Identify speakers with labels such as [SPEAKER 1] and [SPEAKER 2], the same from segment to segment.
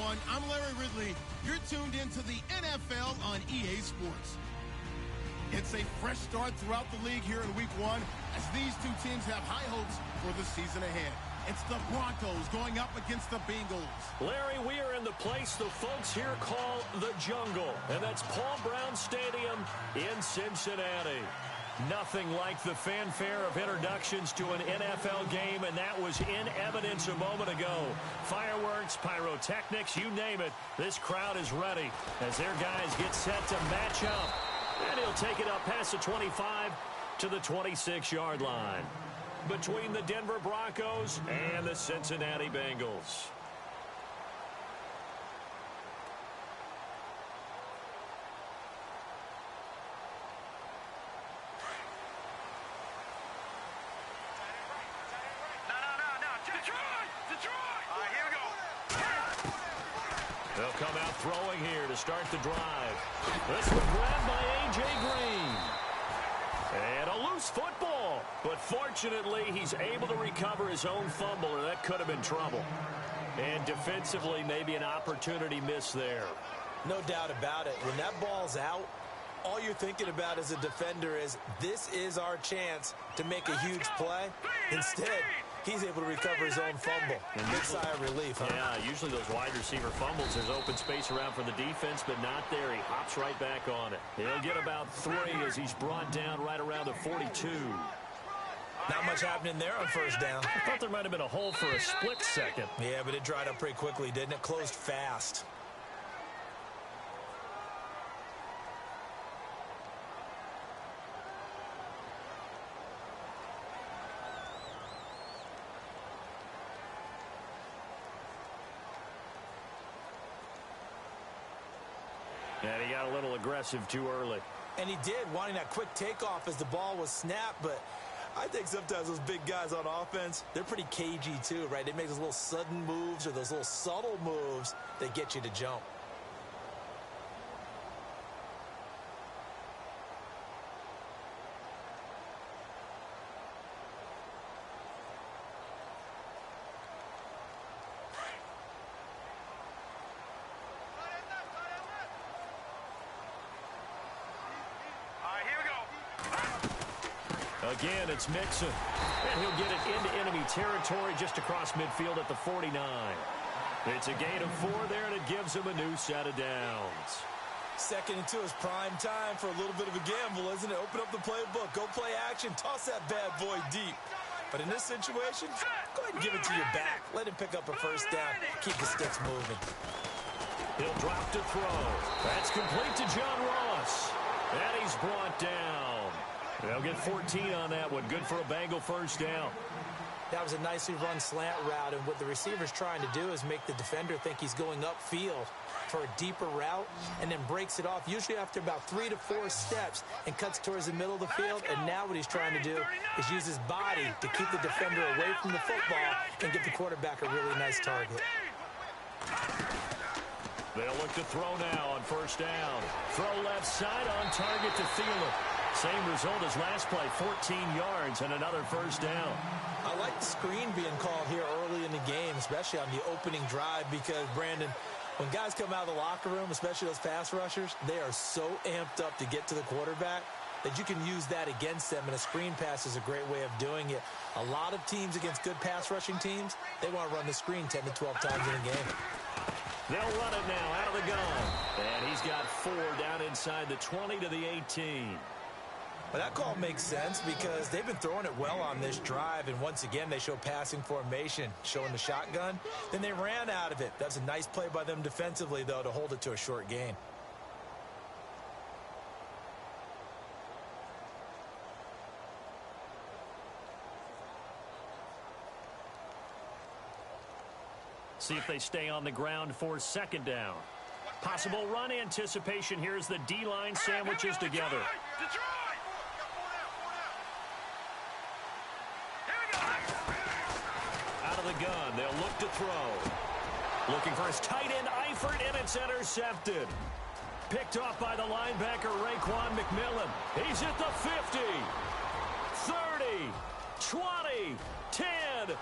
[SPEAKER 1] everyone. I'm Larry Ridley. You're tuned into the NFL on EA Sports. It's a fresh start throughout the league here in Week 1 as these two teams have high hopes for the season ahead. It's the Broncos going up against the Bengals.
[SPEAKER 2] Larry, we are in the place the folks here call the Jungle, and that's Paul Brown Stadium in Cincinnati. Nothing like the fanfare of introductions to an NFL game, and that was in evidence a moment ago. Fireworks, pyrotechnics, you name it. This crowd is ready as their guys get set to match up. And he'll take it up past the 25 to the 26-yard line between the Denver Broncos and the Cincinnati Bengals. They'll come out throwing here to start the drive. This one grabbed by A.J. Green. And a loose football. But fortunately, he's able to recover his own fumble, or that could have been trouble. And defensively, maybe an opportunity missed there.
[SPEAKER 3] No doubt about it. When that ball's out, all you're thinking about as a defender is, this is our chance to make a huge play. Instead, he's able to recover his own fumble. Big sigh of relief, huh?
[SPEAKER 2] Yeah, usually those wide receiver fumbles, there's open space around for the defense, but not there. He hops right back on it. He'll get about 3 as he's brought down right around the 42.
[SPEAKER 3] Not much happening there on first down.
[SPEAKER 2] I thought there might have been a hole for a split second.
[SPEAKER 3] Yeah, but it dried up pretty quickly, didn't it? Closed fast.
[SPEAKER 2] And he got a little aggressive too early.
[SPEAKER 3] And he did, wanting that quick takeoff as the ball was snapped. But I think sometimes those big guys on offense, they're pretty cagey too, right? They make those little sudden moves or those little subtle moves that get you to jump.
[SPEAKER 2] Again, it's Mixon. And he'll get it into enemy territory just across midfield at the 49. It's a gain of 4 there, and it gives him a new set of downs.
[SPEAKER 3] Second into his prime time for a little bit of a gamble, isn't it? Open up the playbook, go play action, toss that bad boy deep. But in this situation, go ahead and give it to your back. Let him pick up a first down. Keep the sticks moving.
[SPEAKER 2] He'll drop to throw. That's complete to John Ross. And he's brought down. They'll get 14 on that one. Good for a Bengal first down.
[SPEAKER 3] That was a nicely run slant route, and what the receiver's trying to do is make the defender think he's going upfield for a deeper route, and then breaks it off, usually after about 3 to 4 steps, and cuts towards the middle of the field. And now what he's trying to do is use his body to keep the defender away from the football and give the quarterback a really nice target.
[SPEAKER 2] They'll look to throw now on first down. Throw left side on target to Thielen. Same result as last play, 14 yards and another first down.
[SPEAKER 3] I like the screen being called here early in the game, especially on the opening drive, because, Brandon, when guys come out of the locker room, especially those pass rushers, they are so amped up to get to the quarterback that you can use that against them, and a screen pass is a great way of doing it. A lot of teams against good pass rushing teams, they want to run the screen 10 to 12 times in a game.
[SPEAKER 2] They'll run it now out of the gun. And he's got 4 down inside the 20 to the 18.
[SPEAKER 3] Well, that call makes sense because they've been throwing it well on this drive, and once again they show passing formation, showing the shotgun. Then they ran out of it. That's a nice play by them defensively, though, to hold it to a short gain.
[SPEAKER 2] See if they stay on the ground for second down. Possible run anticipation. Here's the D-line sandwiches together. Out of the gun, they'll look to throw. Looking for his tight end, Eifert, and it's intercepted. Picked off by the linebacker, Raekwon McMillan. He's at the 50, 30, 20, 10. good.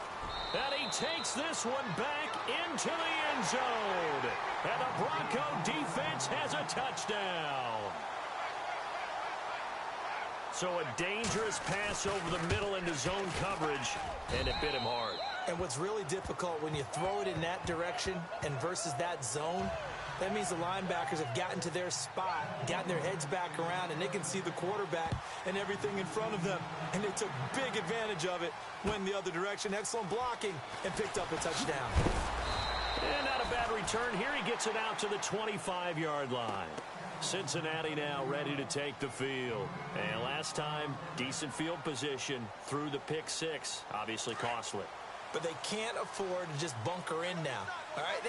[SPEAKER 2] And he takes this one back into the end zone. And the Bronco defense has a touchdown. So a dangerous pass over the middle into zone coverage, and it bit him hard.
[SPEAKER 3] And what's really difficult when you throw it in that direction and versus that zone, that means the linebackers have gotten to their spot, gotten their heads back around, and they can see the quarterback and everything in front of them. And they took big advantage of it, went the other direction. Excellent blocking, and picked up a touchdown.
[SPEAKER 2] And not a bad return here. He gets it out to the 25-yard line. Cincinnati now ready to take the field. And last time, decent field position through the pick six. Obviously costly.
[SPEAKER 3] But they can't afford to just bunker in now. All right,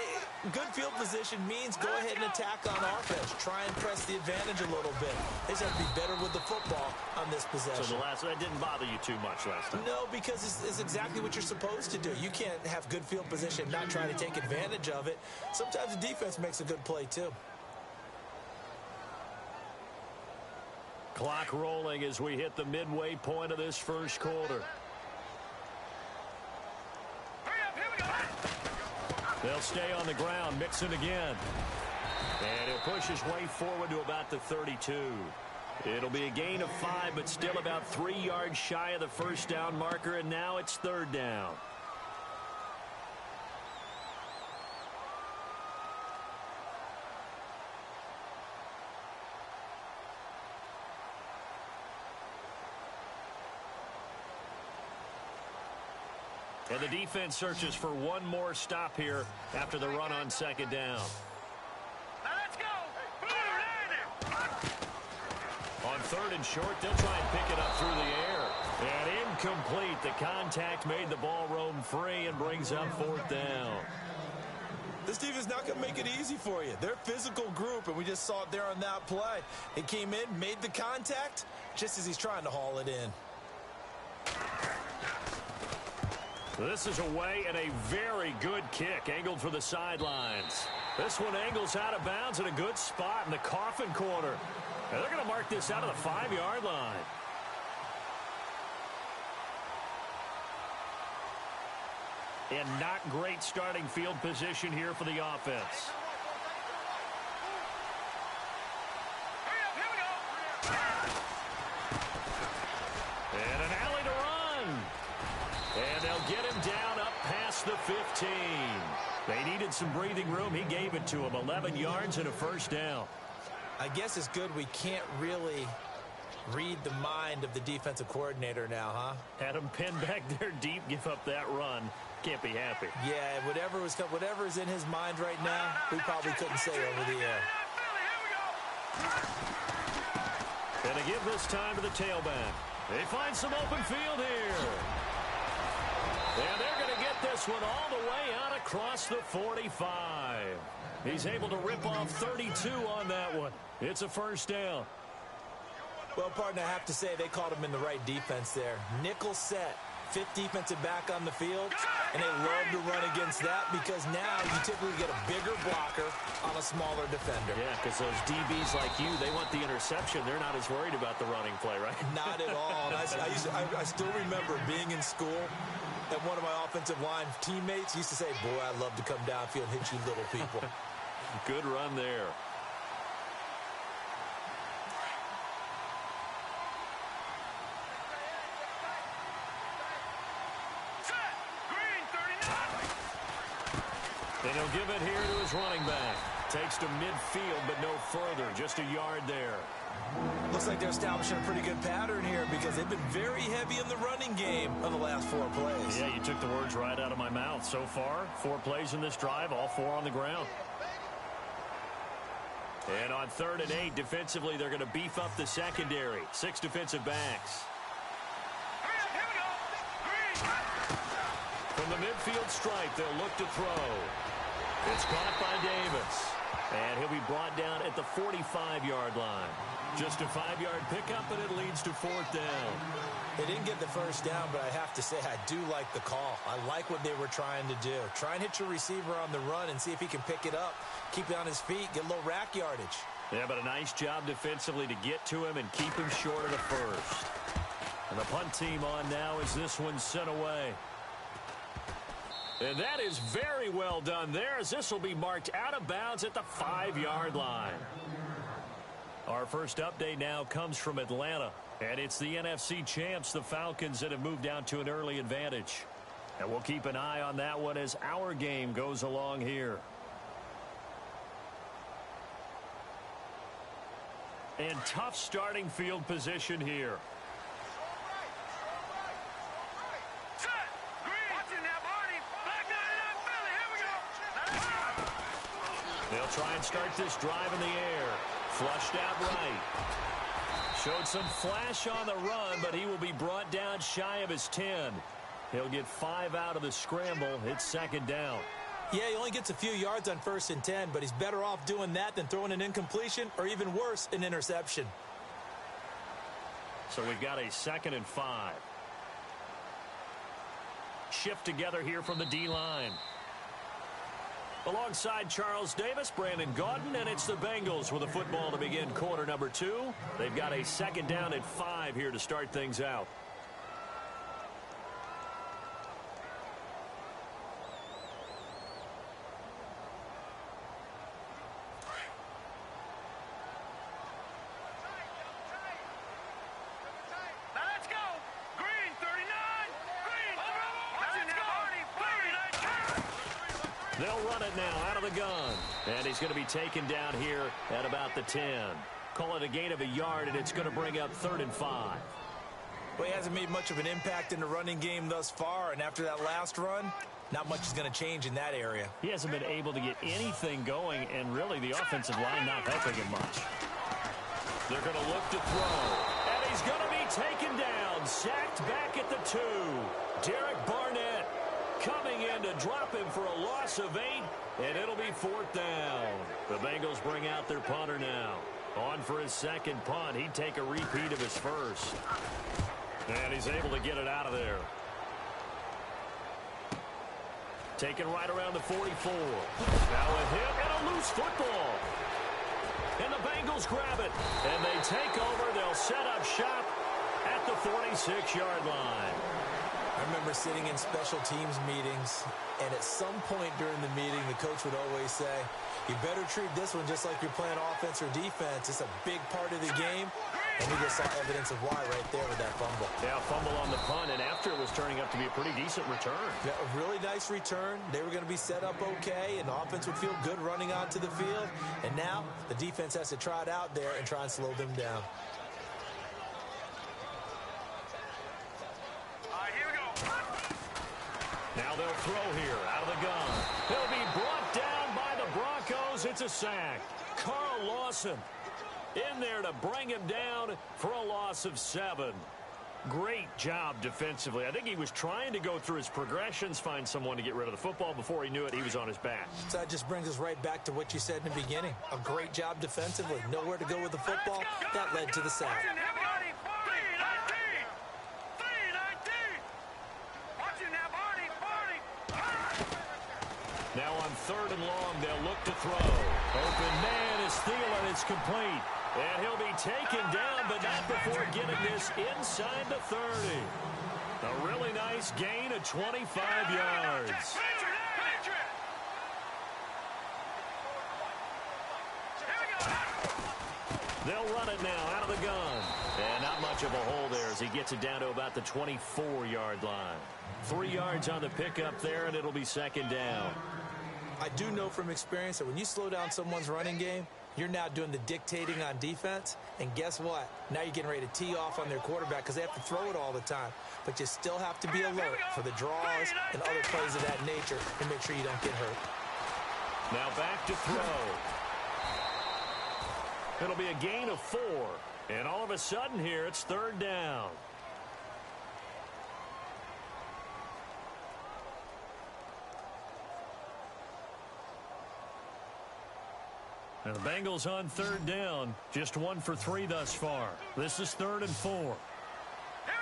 [SPEAKER 3] good field position means go ahead and attack on offense. Try and press the advantage a little bit. They just have to be better with the football on this possession.
[SPEAKER 2] So that didn't bother you too much last time?
[SPEAKER 3] No, because it's exactly what you're supposed to do. You can't have good field position and not try to take advantage of it. Sometimes the defense makes a good play too.
[SPEAKER 2] Clock rolling as we hit the midway point of this first quarter. They'll stay on the ground, Mixon again. And he'll push his way forward to about the 32. It'll be a gain of 5, but still about 3 yards shy of the first down marker, and now it's third down. And the defense searches for one more stop here after the run on second down.
[SPEAKER 4] Now let's go.
[SPEAKER 2] On third and short, they'll try and pick it up through the air. And incomplete. The contact made the ball roam free and brings up fourth down.
[SPEAKER 3] This defense not going to make it easy for you. They're a physical group, and we just saw it there on that play. It came in, made the contact, just as he's trying to haul it in.
[SPEAKER 2] This is away and a very good kick, angled for the sidelines. This one angles out of bounds in a good spot in the coffin corner. And they're going to mark this out of the 5-yard line. And not great starting field position here for the offense. And an alley to run. And they'll get him down up past the 15. They needed some breathing room. He gave it to him. 11 yards and a first down.
[SPEAKER 3] I guess it's good we can't really read the mind of the defensive coordinator now, huh?
[SPEAKER 2] Had him pinned back there deep, give up that run. Can't be happy.
[SPEAKER 3] Yeah, whatever is in his mind right now, we probably couldn't say over the air.
[SPEAKER 2] And they give this time to the tailback. They find some open field here. And they're going to get this one all the way out across the 45. He's able to rip off 32 on that one. It's a first down.
[SPEAKER 3] Well, partner, I have to say they caught him in the right defense there. Nickel set, fifth defensive back on the field, and they love to run against that because now you typically get a bigger blocker on a smaller defender.
[SPEAKER 2] Yeah, because those DBs like you, they want the interception. They're not as worried about the running play, right?
[SPEAKER 3] Not at all. I still remember being in school, and one of my offensive line teammates used to say, boy, I'd love to come downfield and hit you little people.
[SPEAKER 2] Good run there. And he'll give it here to his running back. Takes to midfield, but no further. Just a yard there.
[SPEAKER 3] Looks like they're establishing a pretty good pattern here because they've been very heavy in the running game of the last 4 plays.
[SPEAKER 2] Yeah, you took the words right out of my mouth. So far, 4 plays in this drive, all 4 on the ground. And on 3rd and 8, defensively, they're going to beef up the secondary. 6 defensive backs. From the midfield stripe, they'll look to throw. It's caught by Davis. And he'll be brought down at the 45-yard line. Just a 5-yard pickup, and it leads to 4th down.
[SPEAKER 3] They didn't get the first down, but I have to say I do like the call. I like what they were trying to do. Try and hit your receiver on the run and see if he can pick it up, keep it on his feet, get a little rack yardage.
[SPEAKER 2] Yeah, but a nice job defensively to get to him and keep him short of the first. And the punt team on now as this one's sent away. And that is very well done there, as this will be marked out of bounds at the 5-yard line. Our first update now comes from Atlanta, and it's the NFC champs, the Falcons, that have moved down to an early advantage. And we'll keep an eye on that one as our game goes along here. And tough starting field position here. They'll try and start this drive in the air. Flushed out right. Showed some flash on the run, but he will be brought down shy of his 10. He'll get 5 out of the scramble. It's second down.
[SPEAKER 3] Yeah, he only gets a few yards on 1st and 10, but he's better off doing that than throwing an incompletion or even worse, an interception.
[SPEAKER 2] So we've got a 2nd and 5. Shift together here from the D-line. Alongside Charles Davis, Brandon Gaudin, and it's the Bengals with the football to begin quarter number 2. They've got a 2nd down and 5 here to start things out. They'll run it now out of the gun. And he's going to be taken down here at about the 10. Call it a gain of a yard, and it's going to bring up 3rd and 5.
[SPEAKER 3] Well, he hasn't made much of an impact in the running game thus far, and after that last run, not much is going to change in that area.
[SPEAKER 2] He hasn't been able to get anything going, and really the offensive line not helping him much. They're going to look to throw, and he's going to be taken down, sacked back at the 2. Derek Barnett coming in to drop him for a loss of 8, and it'll be 4th down. The Bengals bring out their punter now. On for his 2nd punt. He'd take a repeat of his first. And he's able to get it out of there. Taken right around the 44. Now a hit and a loose football. And the Bengals grab it. And they take over. They'll set up shop at the 46-yard line.
[SPEAKER 3] I remember sitting in special teams meetings, and at some point during the meeting, the coach would always say, you better treat this one just like you're playing offense or defense. It's a big part of the game, and we just saw evidence of why right there with that fumble.
[SPEAKER 2] Yeah, fumble on the punt, and after it was turning up to be a pretty decent return.
[SPEAKER 3] Yeah, a really nice return. They were going to be set up okay, and the offense would feel good running onto the field. And now the defense has to try it out there and try and slow them down.
[SPEAKER 2] Now they'll throw here out of the gun. He'll be brought down by the Broncos. It's a sack. Carl Lawson in there to bring him down for a loss of 7. Great job defensively. I think he was trying to go through his progressions, find someone to get rid of the football. Before he knew it, he was on his back.
[SPEAKER 3] So that just brings us right back to what you said in the beginning. A great job defensively. Nowhere to go with the football. That led to the sack.
[SPEAKER 2] Now on 3rd and long, they'll look to throw. Open man is Thielen. It's complete. And he'll be taken down, but not before getting this inside the 30. A really nice gain of 25 yards. They'll run it now out of the gun. And not much of a hole there as he gets it down to about the 24-yard line. 3 yards on the pickup there, and it'll be 2nd down.
[SPEAKER 3] I do know from experience that when you slow down someone's running game, you're now doing the dictating on defense. And guess what? Now you're getting ready to tee off on their quarterback because they have to throw it all the time. But you still have to be alert for the draws and other plays of that nature and make sure you don't get hurt.
[SPEAKER 2] Now back to throw. It'll be a gain of 4. And all of a sudden here, it's 3rd down. And the Bengals on 3rd down. Just 1 for 3 thus far. This is 3rd and 4.
[SPEAKER 4] Here we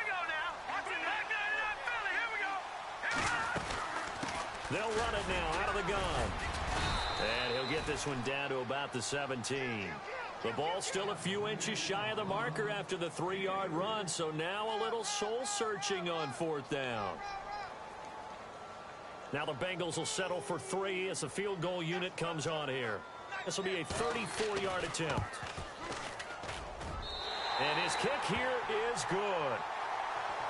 [SPEAKER 4] go now. Watch it back there. Here we go.
[SPEAKER 2] They'll run it now out of the gun. And he'll get this one down to about the 17. The ball still a few inches shy of the marker after the 3-yard run. So now a little soul searching on 4th down. Now the Bengals will settle for 3 as the field goal unit comes on here. This will be a 34-yard attempt. And his kick here is good.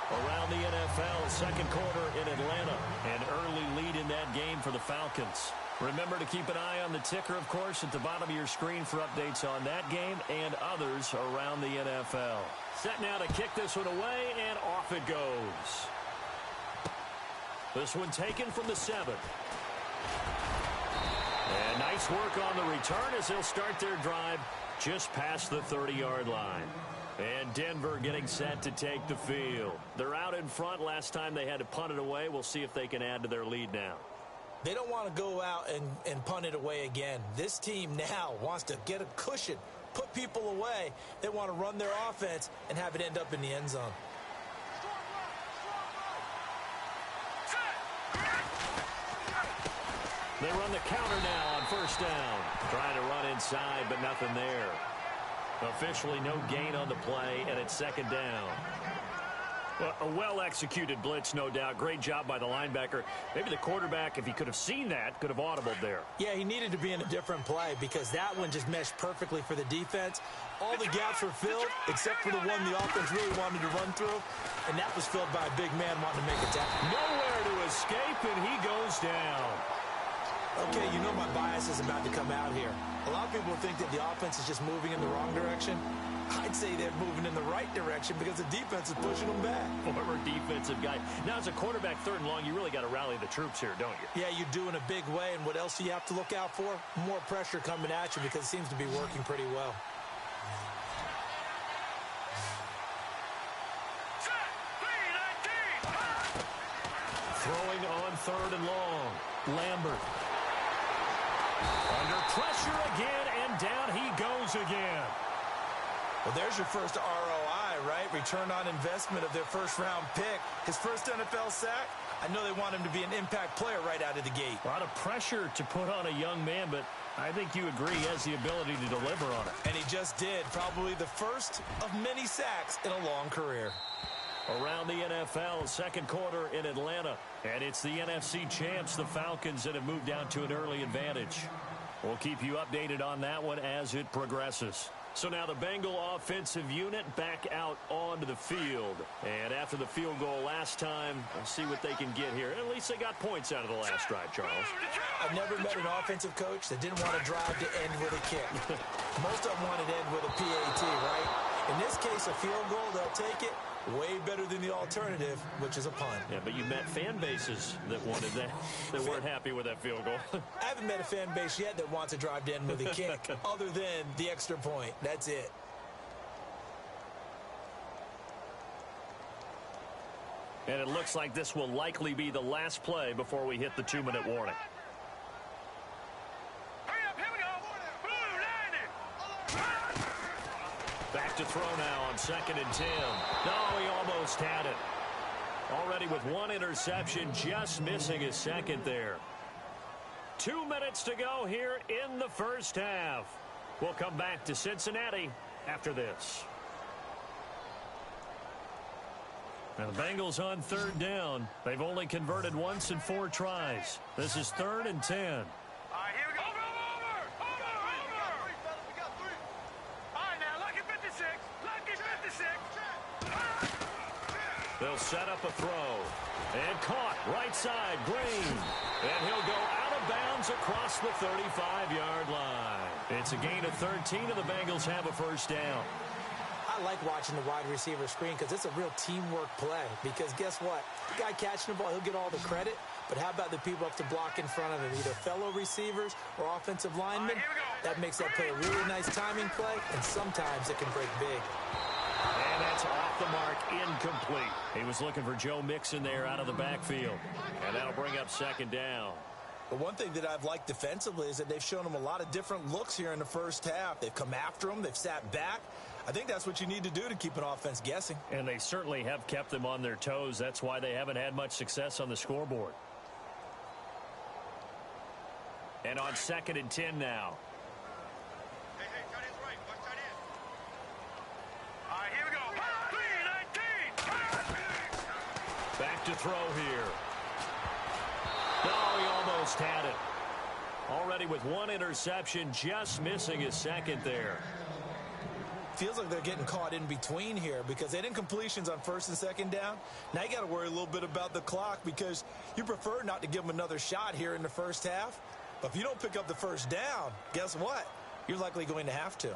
[SPEAKER 2] Around the NFL, second quarter in Atlanta. An early lead in that game for the Falcons. Remember to keep an eye on the ticker, of course, at the bottom of your screen for updates on that game and others around the NFL. Set now to kick this one away, and off it goes. This one taken from the 7. And nice work on the return as they'll start their drive just past the 30-yard line. And Denver getting set to take the field. They're out in front. Last time they had to punt it away. We'll see if they can add to their lead now.
[SPEAKER 3] They don't want to go out and punt it away again. This team now wants to get a cushion, put people away. They want to run their offense and have it end up in the end zone.
[SPEAKER 2] They run the counter now on first down. Trying to run inside, but nothing there. Officially no gain on the play, and it's second down. Well, a well-executed blitz, no doubt. Great job by the linebacker. Maybe the quarterback, if he could have seen that, could have audibled there.
[SPEAKER 3] Yeah, he needed to be in a different play because that one just meshed perfectly for the defense. All the gaps were filled except for the one the offense really wanted to run through, and that was filled by a big man wanting to make a tackle.
[SPEAKER 2] Nowhere to escape, and he goes down.
[SPEAKER 3] Okay, you know my bias is about to come out here. A lot of people think that the offense is just moving in the wrong direction. I'd say they're moving in the right direction because the defense is pushing them back.
[SPEAKER 2] Former defensive guy. Now, as a quarterback, third and long, you really got to rally the troops here, don't you?
[SPEAKER 3] Yeah, you do in a big way. And what else do you have to look out for? More pressure coming at you because it seems to be working pretty well.
[SPEAKER 2] Throwing on third and long. Lambert. Under pressure again, and down he goes again.
[SPEAKER 3] Well, there's your first ROI, right? Return on investment of their first-round pick. His first NFL sack. I know they want him to be an impact player right out of the gate.
[SPEAKER 2] A lot of pressure to put on a young man, but I think you agree he has the ability to deliver on it.
[SPEAKER 3] And he just did. Probably the first of many sacks in a long career.
[SPEAKER 2] Around the NFL, second quarter in Atlanta. And it's the NFC champs, the Falcons, that have moved out to an early advantage. We'll keep you updated on that one as it progresses. So now the Bengal offensive unit back out onto the field. And after the field goal last time, we'll see what they can get here. At least they got points out of the last drive, Charles.
[SPEAKER 3] I've never met an offensive coach that didn't want to drive to end with a kick. Most of them wanted to end with a PAT, right? In this case, a field goal, they'll take it. Way better than the alternative, which is a punt.
[SPEAKER 2] Yeah, but you met fan bases that wanted that, that weren't happy with that field goal.
[SPEAKER 3] I haven't met a fan base yet that wants to drive to end with a kick, other than the extra point. That's it.
[SPEAKER 2] And it looks like this will likely be the last play before we hit the 2-minute warning. Back to throw now on 2nd and 10. No, he almost had it. Already with one interception, just missing his second there. 2 minutes to go here in the first half. We'll come back to Cincinnati after this. Now the Bengals on third down. They've only converted once in 4 tries. This is 3rd and 10. They'll set up a throw. And caught right side, Green. And he'll go out of bounds across the 35-yard line. It's a gain of 13, and the Bengals have a first down.
[SPEAKER 3] I like watching the wide receiver screen because it's a real teamwork play. Because guess what? The guy catching the ball, he'll get all the credit. But how about the people up to block in front of him, either fellow receivers or offensive linemen? That makes that play a really nice timing play, and sometimes it can break big.
[SPEAKER 2] And that's off the mark, incomplete. He was looking for Joe Mixon there out of the backfield. And that'll bring up second down.
[SPEAKER 3] But one thing that I've liked defensively is that they've shown him a lot of different looks here in the first half. They've come after him. They've sat back. I think that's what you need to do to keep an offense guessing.
[SPEAKER 2] And they certainly have kept them on their toes. That's why they haven't had much success on the scoreboard. And on 2nd and 10 now.
[SPEAKER 4] Here we go.
[SPEAKER 2] Back to throw here. No, almost had it. Already with one interception, just missing his second there.
[SPEAKER 3] Feels like they're getting caught in between here because they didn't completions on first and second down. Now you got to worry a little bit about the clock because you prefer not to give them another shot here in the first half. But if you don't pick up the first down, guess what? You're likely going to have to.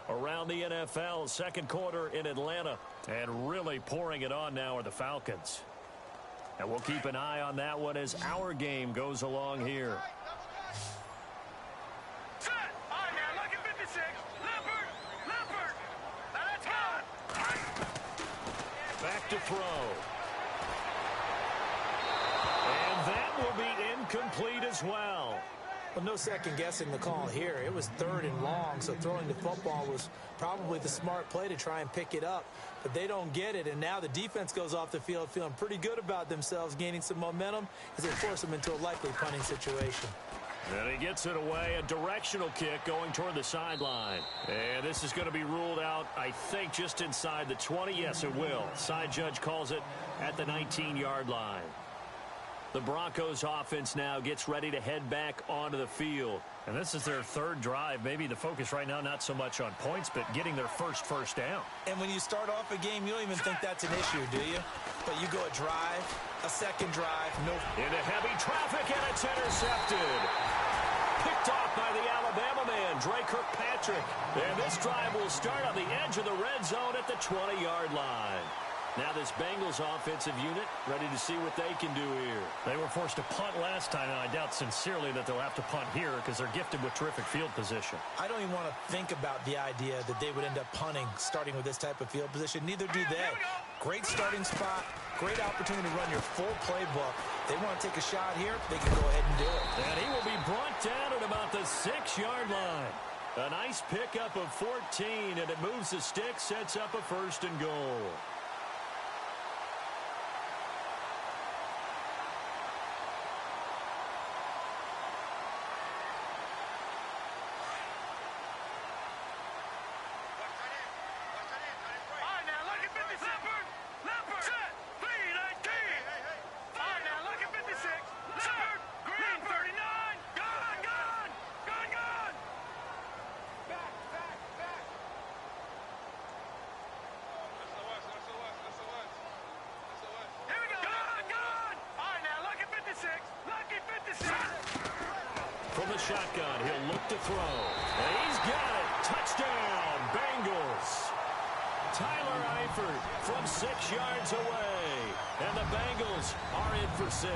[SPEAKER 2] Around the NFL, second quarter in Atlanta. And really pouring it on now are the Falcons. And we'll keep an eye on that one as our game goes along here.
[SPEAKER 4] Set. All right, now, look at 56. Leopard. Now let's go.
[SPEAKER 2] Back to throw. And that will be incomplete as well.
[SPEAKER 3] Well, no second guessing the call here. It was 3rd and long, so throwing the football was probably the smart play to try and pick it up. But they don't get it, and now the defense goes off the field feeling pretty good about themselves, gaining some momentum as they force them into a likely punting situation.
[SPEAKER 2] And he gets it away, a directional kick going toward the sideline. And this is going to be ruled out, I think, just inside the 20. Yes, it will. Side judge calls it at the 19-yard line. The Broncos offense now gets ready to head back onto the field. And this is their 3rd drive. Maybe the focus right now not so much on points, but getting their first down.
[SPEAKER 3] And when you start off a game, you don't even think that's an issue, do you? But you go a drive, a second drive, no.
[SPEAKER 2] Into heavy traffic, and it's intercepted. Picked off by the Alabama man, Dre Kirkpatrick. And this drive will start on the edge of the red zone at the 20-yard line. Now this Bengals offensive unit ready to see what they can do here. They were forced to punt last time, and I doubt sincerely that they'll have to punt here because they're gifted with terrific field position.
[SPEAKER 3] I don't even want to think about the idea that they would end up punting starting with this type of field position. Neither do they. Great starting spot, great opportunity to run your full playbook. They want to take a shot here, they can go ahead and do it.
[SPEAKER 2] And he will be brought down at about the 6-yard line. A nice pickup of 14, and it moves the stick, sets up a 1st and goal. From the shotgun, he'll look to throw. And he's got it. Touchdown, Bengals. Tyler Eifert from 6 yards away. And the Bengals are in for 6.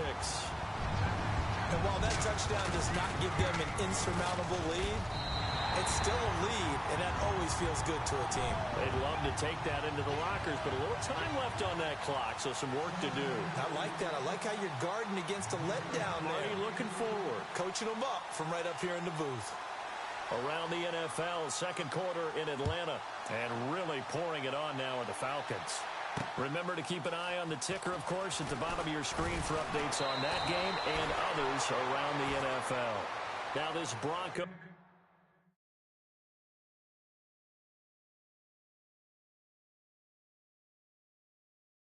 [SPEAKER 3] And while that touchdown does not give them an insurmountable lead, it's still a lead, and that always feels good to a team.
[SPEAKER 2] They'd love to take that into the lockers, but a little time left on that clock, so some work to do.
[SPEAKER 3] I like that. I like how you're guarding against a letdown there.
[SPEAKER 2] Already looking forward.
[SPEAKER 3] Coaching them up from right up here in the booth.
[SPEAKER 2] Around the NFL, second quarter in Atlanta, and really pouring it on now are the Falcons. Remember to keep an eye on the ticker, of course, at the bottom of your screen for updates on that game and others around the NFL. Now this Bronco...